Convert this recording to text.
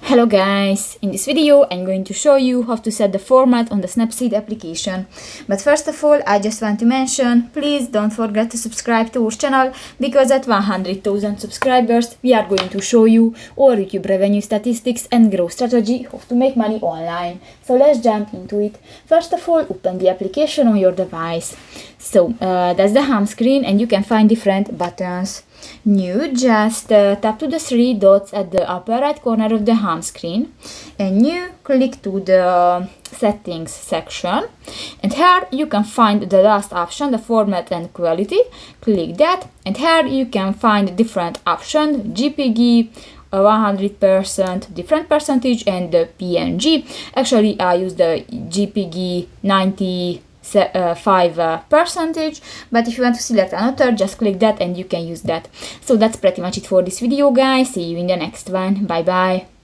Hello guys! In this video I'm going to show you how to set the format on the Snapseed application. But first of all, I just want to mention, please don't forget to subscribe to our channel, because at 100,000 subscribers we are going to show you our YouTube revenue statistics and growth strategy, how to make money online. So let's jump into it. First of all, open the application on your device. So that's the home screen, and you can find different buttons. New, just tap to the three dots at the upper right corner of the home screen, and you click to the settings section, and here you can find the last option, the format and quality. Click that, and here you can find different options: GPG, 100%, different percentage, and the PNG. Actually, I use the GPG 95%, but if you want to select another, just click that and you can use that. So that's pretty much it for this video, guys. See you in the next one. Bye bye.